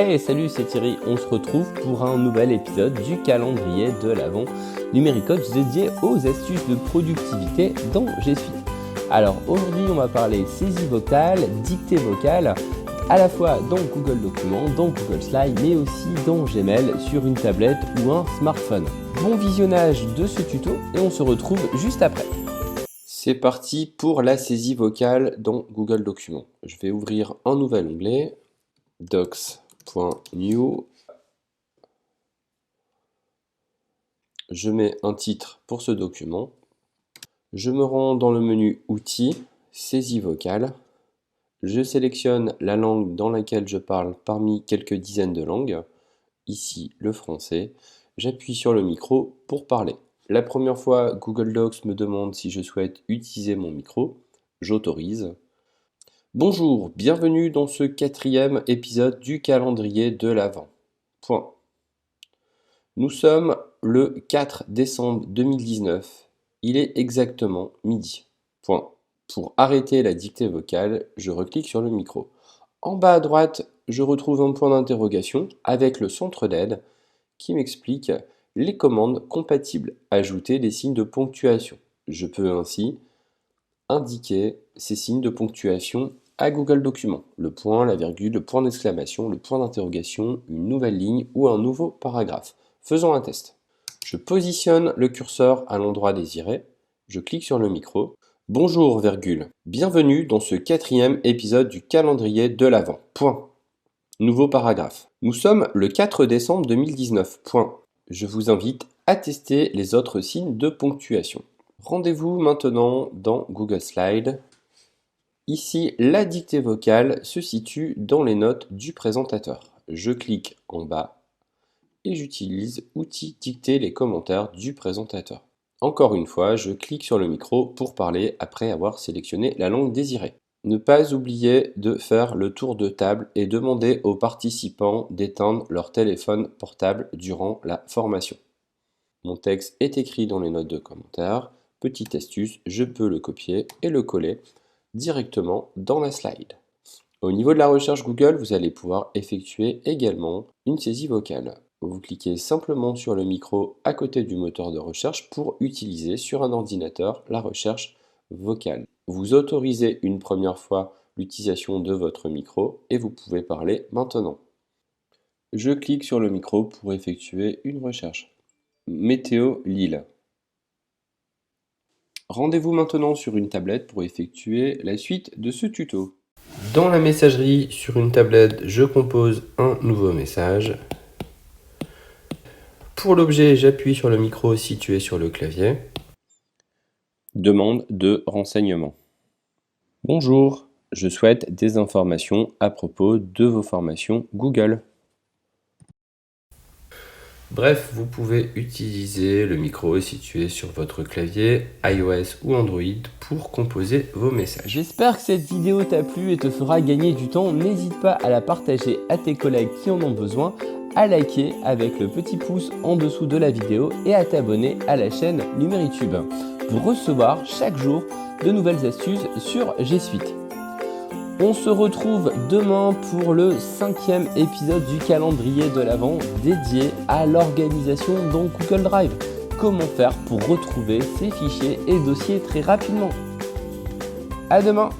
Hey, salut, c'est Thierry. On se retrouve pour un nouvel épisode du calendrier de l'Avent Numéricoach dédié aux astuces de productivité dans G Suite. Alors aujourd'hui, on va parler saisie vocale, dictée vocale, à la fois dans Google Documents, dans Google Slides, mais aussi dans Gmail sur une tablette ou un smartphone. Bon visionnage de ce tuto et on se retrouve juste après. C'est parti pour la saisie vocale dans Google Documents. Je vais ouvrir un nouvel onglet, docs.new. Je mets un titre pour ce document. Je me rends dans le menu Outils, saisie vocale. Je sélectionne la langue dans laquelle je parle parmi quelques dizaines de langues. Ici, le français. J'appuie sur le micro pour parler. La première fois, Google Docs me demande si je souhaite utiliser mon micro. J'autorise. Bonjour, bienvenue dans ce 4e épisode du calendrier de l'Avent. Point. Nous sommes le 4 décembre 2019. Il est exactement midi. Point. Pour arrêter la dictée vocale, je reclique sur le micro. En bas à droite, je retrouve un point d'interrogation avec le centre d'aide qui m'explique les commandes compatibles. Ajouter des signes de ponctuation. Je peux ainsi indiquer ces signes de ponctuation à Google Documents. Le point, la virgule, le point d'exclamation, le point d'interrogation, une nouvelle ligne ou un nouveau paragraphe. Faisons un test. Je positionne le curseur à l'endroit désiré. Je clique sur le micro. Bonjour, virgule. Bienvenue dans ce 4e épisode du calendrier de l'Avent. Point. Nouveau paragraphe. Nous sommes le 4 décembre 2019. Point. Je vous invite à tester les autres signes de ponctuation. Rendez-vous maintenant dans Google Slides. Ici, la dictée vocale se situe dans les notes du présentateur. Je clique en bas et j'utilise Outils dicter les commentaires du présentateur. Encore une fois, je clique sur le micro pour parler après avoir sélectionné la langue désirée. Ne pas oublier de faire le tour de table et demander aux participants d'éteindre leur téléphone portable durant la formation. Mon texte est écrit dans les notes de commentaires. Petite astuce, je peux le copier et le coller directement dans la slide. Au niveau de la recherche Google, vous allez pouvoir effectuer également une saisie vocale. Vous cliquez simplement sur le micro à côté du moteur de recherche pour utiliser sur un ordinateur la recherche vocale. Vous autorisez une première fois l'utilisation de votre micro et vous pouvez parler maintenant. Je clique sur le micro pour effectuer une recherche. Météo Lille. Rendez-vous maintenant sur une tablette pour effectuer la suite de ce tuto. Dans la messagerie sur une tablette, je compose un nouveau message. Pour l'objet, j'appuie sur le micro situé sur le clavier. Demande de renseignements. Bonjour, je souhaite des informations à propos de vos formations Google. Bref, vous pouvez utiliser le micro situé sur votre clavier iOS ou Android pour composer vos messages. J'espère que cette vidéo t'a plu et te fera gagner du temps. N'hésite pas à la partager à tes collègues qui en ont besoin, à liker avec le petit pouce en dessous de la vidéo et à t'abonner à la chaîne Numéricoach pour recevoir chaque jour de nouvelles astuces sur G Suite. On se retrouve demain pour le 5e épisode du calendrier de l'Avent dédié à l'organisation dans Google Drive. Comment faire pour retrouver ses fichiers et dossiers très rapidement. À demain!